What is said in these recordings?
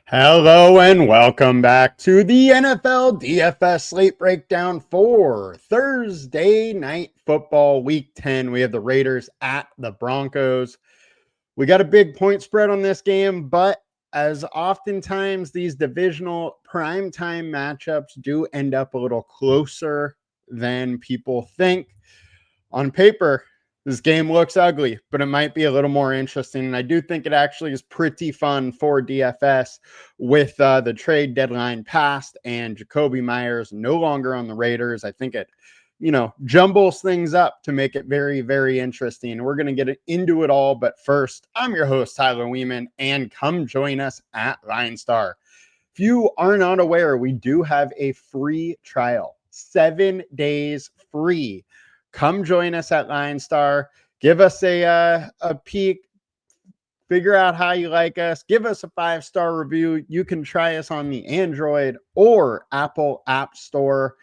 Hello and welcome back to the NFL DFS slate breakdown for Thursday night football week 10. We have the Raiders at the Broncos. We got a big point spread on this game, but as oftentimes these divisional primetime matchups do end up a little closer than people think. On paper, this game looks ugly, but it might be a little more interesting. And I do think it actually is pretty fun for DFS with the trade deadline passed and Jacoby Myers no longer on the Raiders. I think it, jumbles things up to make it very, very interesting. We're going to get into it all. But first, I'm your host, Tyler Weeman, and come join us at LineStar. If you are not aware, we do have a free trial, 7 days free. Come join us at LineStar. Give us a peek. Figure out how you like us. Give us a 5-star review. You can try us on the Android or Apple App Store.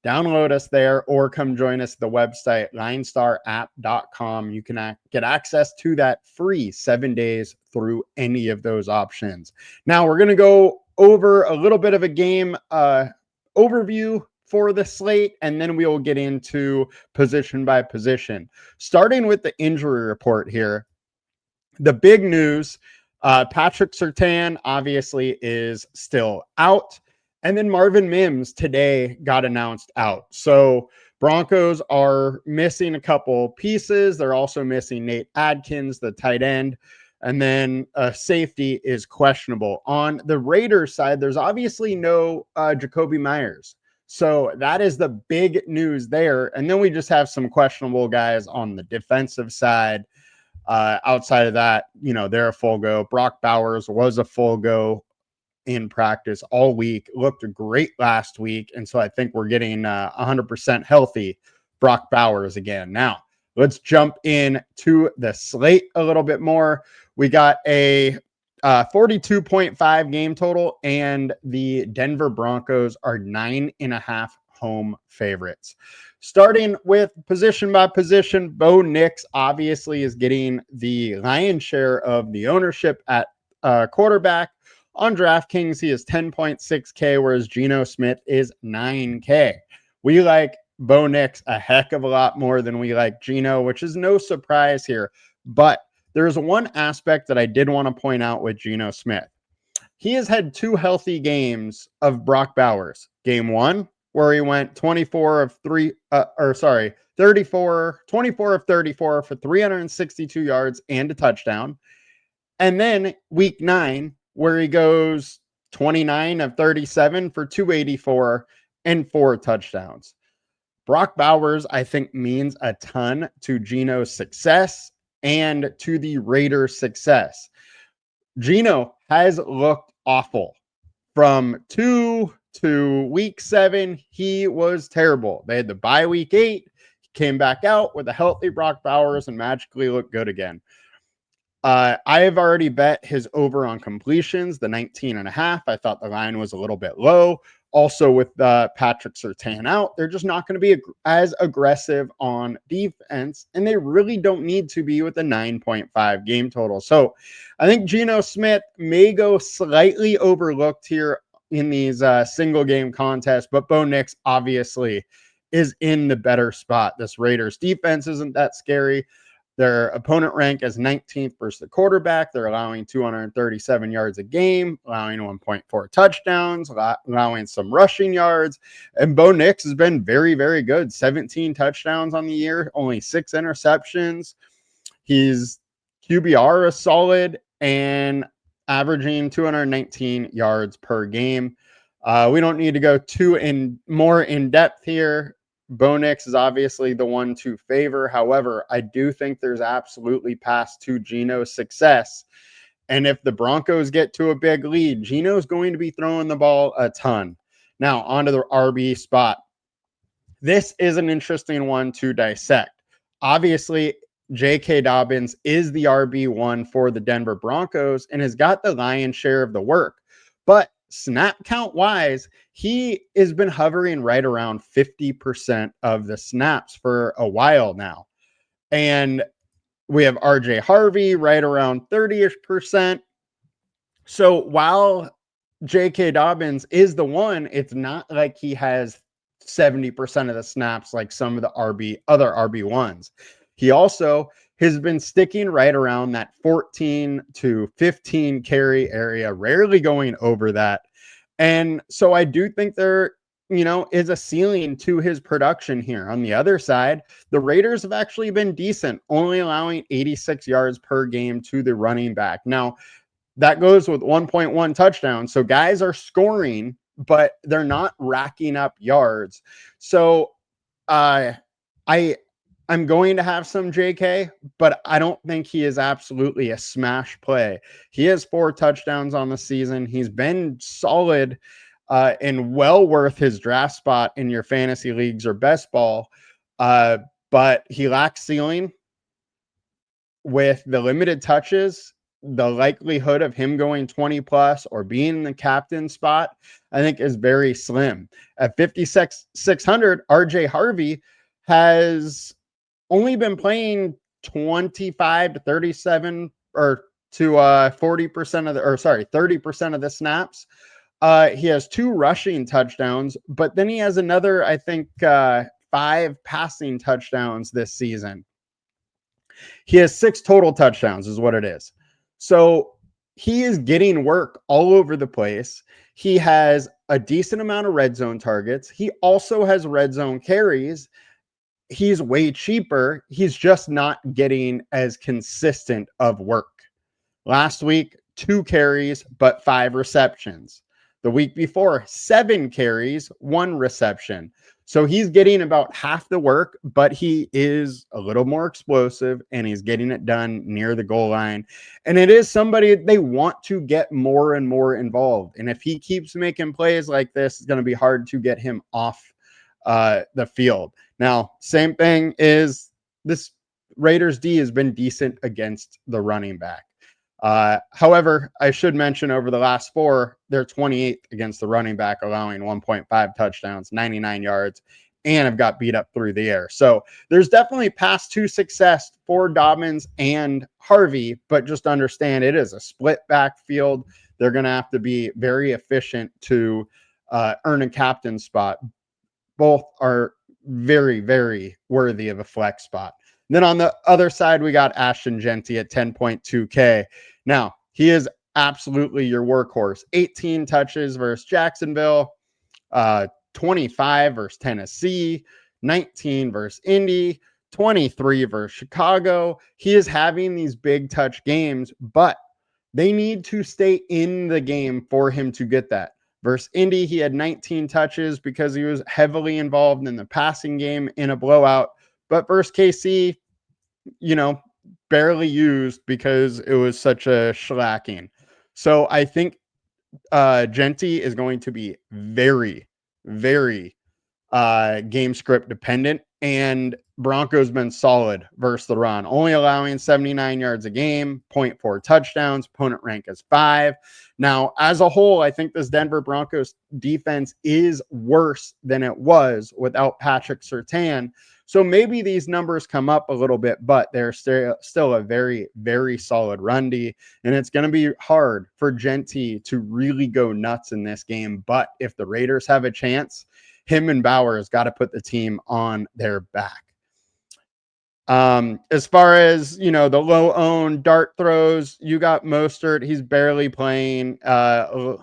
Download us there or come join us at the website, linestarapp.com. You can get access to that free 7 days through any of those options. Now, we're going to go over a little bit of a game overview for the slate, and then we will get into position by position. Starting with the injury report here, the big news, Patrick Surtain obviously is still out, and then Marvin Mims today got announced out. So Broncos are missing a couple pieces. They're also missing Nate Adkins, the tight end, and then safety is questionable. On the Raiders side, there's obviously no Jacoby Myers. So that is the big news there. And then we just have some questionable guys on the defensive side. Outside of that, they're a full go. Brock Bowers was a full go in practice all week. Looked great last week. And so I think we're getting 100% healthy Brock Bowers again. Now, let's jump in to the slate a little bit more. We got a 42.5 game total, and the Denver Broncos are 9.5 home favorites. Starting with position by position, Bo Nix obviously is getting the lion's share of the ownership at quarterback. On DraftKings, he is 10.6K, whereas Geno Smith is 9K. We like Bo Nix a heck of a lot more than we like Geno, which is no surprise here. But there's one aspect that I did want to point out with Geno Smith. He has had 2 healthy games of Brock Bowers. Game 1, where he went 24 of 34 for 362 yards and a touchdown. And then week 9, where he goes 29 of 37 for 284 and 4 touchdowns. Brock Bowers, I think, means a ton to Geno's success and to the Raiders' success. Geno has looked awful. From 2 to week 7, he was terrible. They had the bye week 8. He came back out with a healthy Brock Bowers and magically looked good again. I have already bet his over on completions, the 19.5. I thought the line was a little bit low. Also, with Patrick Surtain out, they're just not going to be as aggressive on defense, and they really don't need to be with a 9.5 game total. So I think Geno Smith may go slightly overlooked here in these single game contests, but Bo Nix obviously is in the better spot. This Raiders defense isn't that scary. Their opponent rank is 19th versus the quarterback. They're allowing 237 yards a game, allowing 1.4 touchdowns, allowing some rushing yards. And Bo Nix has been very, very good. 17 touchdowns on the year, only 6 interceptions. He's QBR is solid and averaging 219 yards per game. We don't need to go more in depth here. Bo Nix is obviously the one to favor. However, I do think there's absolutely path to Geno's success. And if the Broncos get to a big lead, Geno's going to be throwing the ball a ton. Now, onto the RB spot. This is an interesting one to dissect. Obviously, J.K. Dobbins is the RB1 for the Denver Broncos and has got the lion's share of the work. But snap count wise, he has been hovering right around 50% of the snaps for a while now. And we have RJ Harvey right around 30-ish%. So while J.K. Dobbins is the one, it's not like he has 70% of the snaps like some of the other RB1s. He also has been sticking right around that 14 to 15 carry area, rarely going over that. And so I do think there, is a ceiling to his production here. On the other side, the Raiders have actually been decent, only allowing 86 yards per game to the running back. Now, that goes with 1.1 touchdowns. So guys are scoring, but they're not racking up yards. So uh, I I'm going to have some JK, but I don't think he is absolutely a smash play. He has 4 touchdowns on the season. He's been solid and well worth his draft spot in your fantasy leagues or best ball. But he lacks ceiling with the limited touches. The likelihood of him going 20 plus or being in the captain spot, I think, is very slim. At 5,600, RJ Harvey has only been playing 25 to 37 or to 40% of the, or sorry, 30% of the snaps. He has 2 rushing touchdowns, but then he has another, I think, 5 passing touchdowns this season. He has 6 total touchdowns is what it is. So he is getting work all over the place. He has a decent amount of red zone targets. He also has red zone carries. He's way cheaper. He's just not getting as consistent of work. Last week, 2 carries, but 5 receptions. The week before, 7 carries, 1 reception. So he's getting about half the work, but he is a little more explosive and he's getting it done near the goal line. And it is somebody they want to get more and more involved. And if he keeps making plays like this, it's going to be hard to get him off the field. Now, same thing is this Raiders D has been decent against the running back. However, I should mention over the last 4, they're 28th against the running back, allowing 1.5 touchdowns, 99 yards, and have got beat up through the air. So there's definitely path to success for Dobbins and Harvey, but just understand it is a split backfield. They're going to have to be very efficient to earn a captain spot. Both are very, very worthy of a flex spot. And then on the other side, we got Ashton Jeanty at 10.2K. Now, he is absolutely your workhorse. 18 touches versus Jacksonville, 25 versus Tennessee, 19 versus Indy, 23 versus Chicago. He is having these big touch games, but they need to stay in the game for him to get that. Versus Indy, he had 19 touches because he was heavily involved in the passing game in a blowout. But versus KC, barely used because it was such a shellacking. So I think Jeanty is going to be very, very game script dependent. And Broncos been solid versus the run, only allowing 79 yards a game, 0.4 touchdowns, opponent rank is 5. Now, as a whole, I think this Denver Broncos defense is worse than it was without Patrick Surtain. So maybe these numbers come up a little bit, but they're still a very, very solid run D. And it's going to be hard for Jeanty to really go nuts in this game. But if the Raiders have a chance, him and Bowers got to put the team on their back. As far as, the low owned dart throws, you got Mostert. He's barely playing. Dylan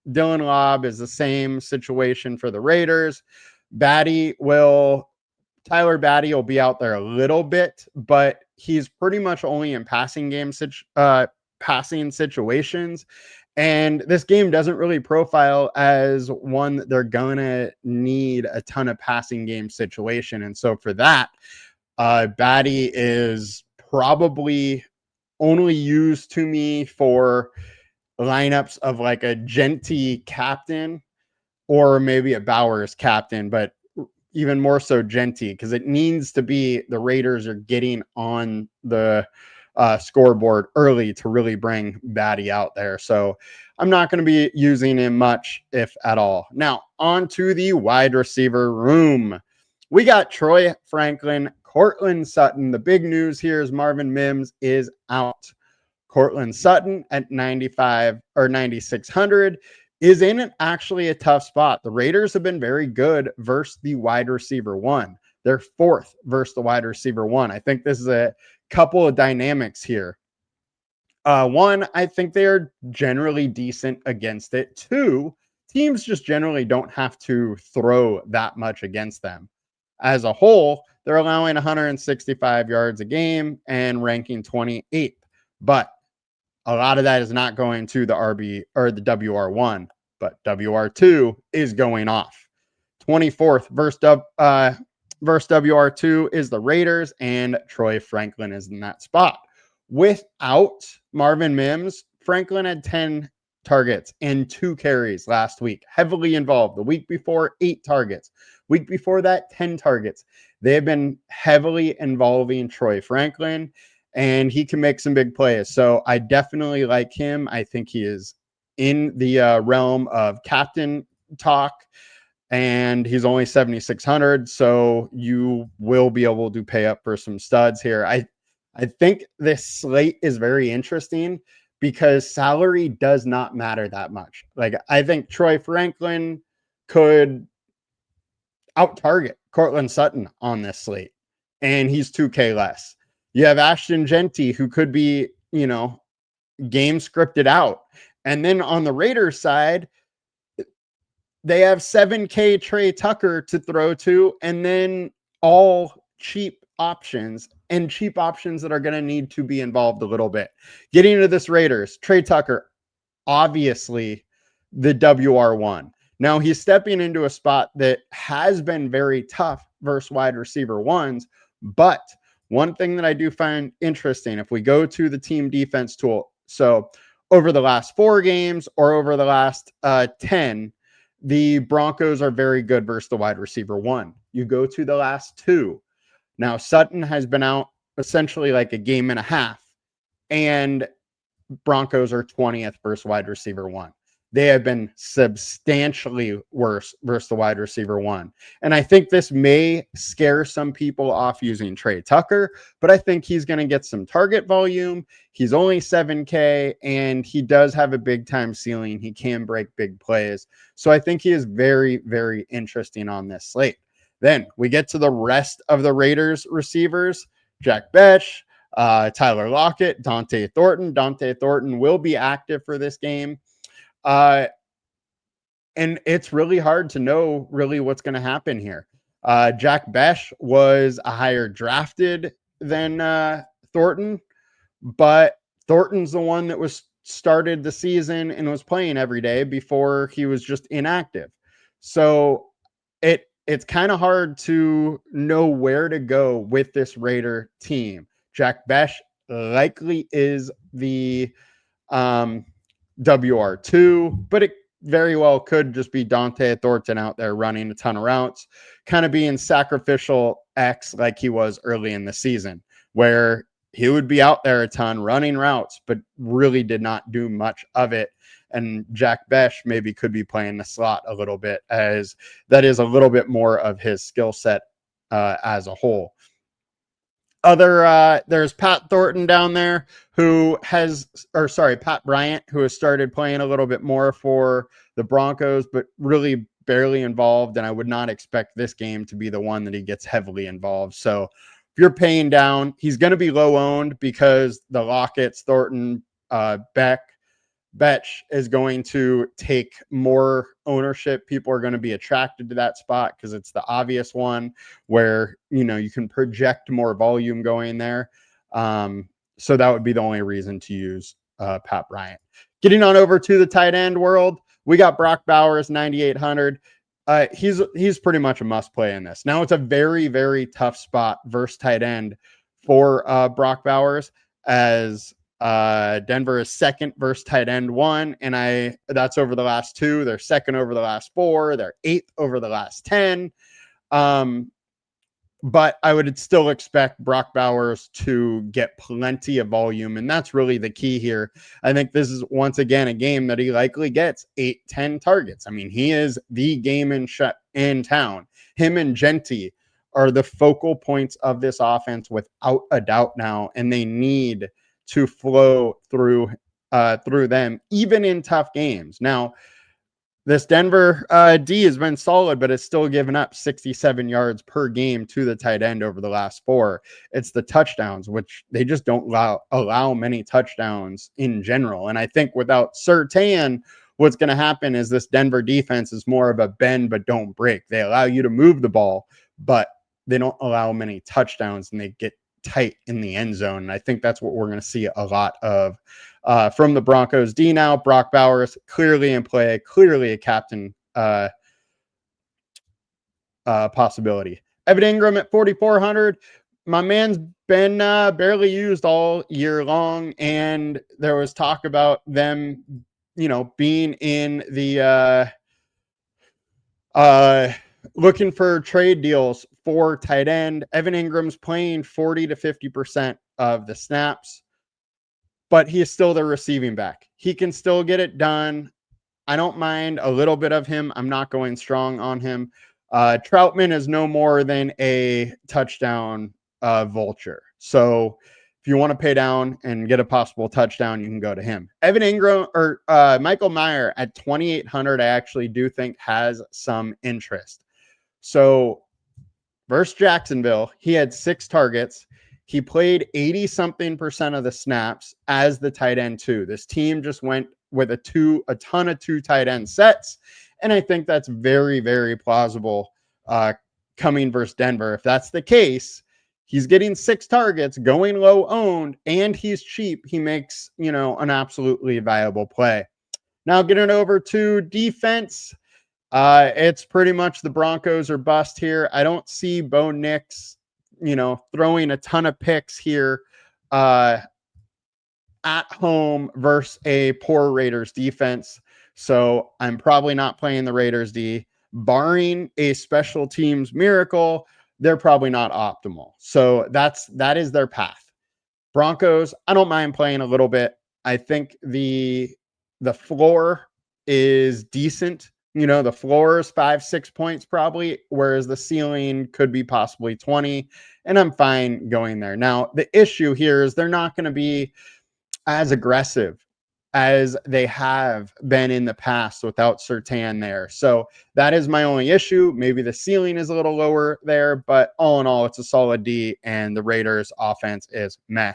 Lobb is the same situation for the Raiders. Tyler Batty will be out there a little bit, but he's pretty much only in passing situations. And this game doesn't really profile as one that they're going to need a ton of passing game situation. And so for that, Batty is probably only used to me for lineups of like a Jeanty captain or maybe a Bowers captain, but even more so Jeanty, because it needs to be the Raiders are getting on the scoreboard early to really bring Batty out there. So I'm not going to be using him much, if at all. Now, on to the wide receiver room. We got Troy Franklin, Cortland Sutton. The big news here is Marvin Mims is out. Cortland Sutton at 95 or 9,600 is in actually a tough spot. The Raiders have been very good versus the wide receiver one. They're fourth versus the wide receiver one. I think this is a couple of dynamics here. One, I think they're generally decent against it. Two, teams just generally don't have to throw that much against them. As a whole, they're allowing 165 yards a game and ranking 28th. But a lot of that is not going to the RB or the WR1, but WR2 is going off. 24th versus WR2 is the Raiders, and Troy Franklin is in that spot. Without Marvin Mims, Franklin had 10 targets and 2 carries last week, heavily involved. The week before, 8 targets. Week before that, 10 targets. They have been heavily involving Troy Franklin, and he can make some big plays. So I definitely like him. I think he is in the realm of captain talk, and he's only 7,600. So you will be able to pay up for some studs here. I think this slate is very interesting because salary does not matter that much. Like, I think Troy Franklin could out-target Cortland Sutton on this slate, and he's 2K less. You have Ashton Genty, who could be, game scripted out. And then on the Raiders side, they have 7K Trey Tucker to throw to, and then all cheap options, and cheap options that are going to need to be involved a little bit. Getting into this Raiders, Trey Tucker, obviously the WR1. Now he's stepping into a spot that has been very tough versus wide receiver ones, but one thing that I do find interesting, if we go to the team defense tool, so over the last 4 games or over the last 10, the Broncos are very good versus the wide receiver one. You go to the last 2. Now, Sutton has been out essentially like a game and a half, and Broncos are 20th versus wide receiver one. They have been substantially worse versus the wide receiver one. And I think this may scare some people off using Trey Tucker, but I think he's going to get some target volume. He's only 7K, and he does have a big time ceiling. He can break big plays. So I think he is very, very interesting on this slate. Then we get to the rest of the Raiders receivers: Jack Bech, Tyler Lockett, Dante Thornton. Dante Thornton will be active for this game. And it's really hard to know really what's going to happen here. Jack Bech was a higher drafted than Thornton, but Thornton's the one that was started the season and was playing every day before he was just inactive. So it's kind of hard to know where to go with this Raider team. Jack Bech likely is the WR2, but it very well could just be Dante Thornton out there running a ton of routes, kind of being sacrificial X like he was early in the season, where he would be out there a ton running routes, but really did not do much of it. And Jack Bech maybe could be playing the slot a little bit, as that is a little bit more of his skill set as a whole. There's Pat Thornton down there Pat Bryant, who has started playing a little bit more for the Broncos, but really barely involved. And I would not expect this game to be the one that he gets heavily involved. So if you're paying down, he's going to be low owned because the Lockett's, Thornton, Bech is going to take more ownership. People are going to be attracted to that spot because it's the obvious one where, you can project more volume going there. So that would be the only reason to use Pat Bryant. Getting on over to the tight end world, we got Brock Bowers, 9,800. He's pretty much a must play in this. Now it's a very, very tough spot versus tight end for Brock Bowers, as Denver is second versus tight end 1, and that's over the last 2. They're second over the last 4. They're 8th over the last 10. But I would still expect Brock Bowers to get plenty of volume, and that's really the key here. I think this is, once again, a game that he likely gets 8-10 targets. I mean, he is the game in town. Him and Genty are the focal points of this offense without a doubt now, and they need to flow through them, even in tough games. Now, this Denver D has been solid, but it's still given up 67 yards per game to the tight end over the last 4. It's the touchdowns, which they just don't allow many touchdowns in general. And I think without Surtain, what's going to happen is this Denver defense is more of a bend but don't break. They allow you to move the ball, but they don't allow many touchdowns, and they get tight in the end zone. And I think that's what we're going to see a lot of from the Broncos D now. Brock Bowers clearly in play, clearly a captain possibility. Evan Ingram at 4,400. My man's been barely used all year long, and there was talk about them, being in the looking for trade deals for tight end. Evan Ingram's playing 40 to 50% of the snaps, but he is still the receiving back. He can still get it done. I don't mind a little bit of him. I'm not going strong on him. Troutman is no more than a touchdown vulture. So if you want to pay down and get a possible touchdown, you can go to him. Evan Ingram or Michael Mayer at 2,800, I actually do think has some interest. So versus Jacksonville, he had 6 targets. He played 80-something% of the snaps as the tight end too. This team just went with a ton of 2 tight end sets. And I think that's very, very plausible coming versus Denver. If that's the case, he's getting 6 targets, going low owned, and he's cheap. He makes, an absolutely viable play. Now getting over to defense. It's pretty much the Broncos or bust here. I don't see Bo Nix, throwing a ton of picks here at home versus a poor Raiders defense. So I'm probably not playing the Raiders D. Barring a special teams miracle, they're probably not optimal. So that is their path. Broncos, I don't mind playing a little bit. I think the floor is decent. The floor is 5-6 points probably, whereas the ceiling could be possibly 20, and I'm fine going there. Now, the issue here is they're not going to be as aggressive as they have been in the past without Surtain there. So that is my only issue. Maybe the ceiling is a little lower there, but all in all, it's a solid D, and the Raiders offense is meh.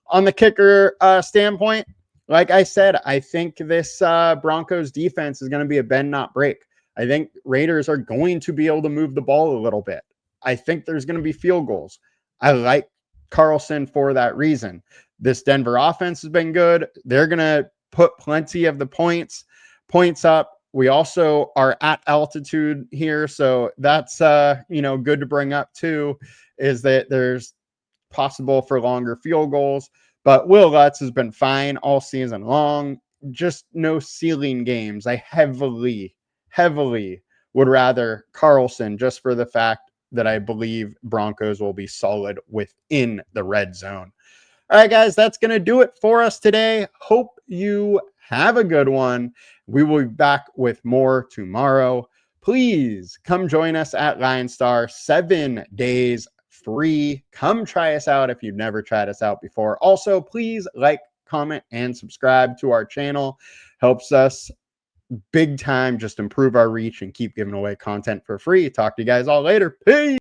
On the kicker standpoint, like I said, I think this Broncos defense is going to be a bend, not break. I think Raiders are going to be able to move the ball a little bit. I think there's going to be field goals. I like Carlson for that reason. This Denver offense has been good. They're going to put plenty of the points up. We also are at altitude here, so that's good to bring up too, is that there's possible for longer field goals. But Will Lutz has been fine all season long. Just no ceiling games. I heavily would rather Carlson, just for the fact that I believe Broncos will be solid within the red zone. All right, guys, that's going to do it for us today. Hope you have a good one. We will be back with more tomorrow. Please come join us at LineStar, 7 days free. Come try us out if you've never tried us out before. Also, please like, comment, and subscribe to our channel. Helps us big time just improve our reach and keep giving away content for free. Talk to you guys all later. Peace.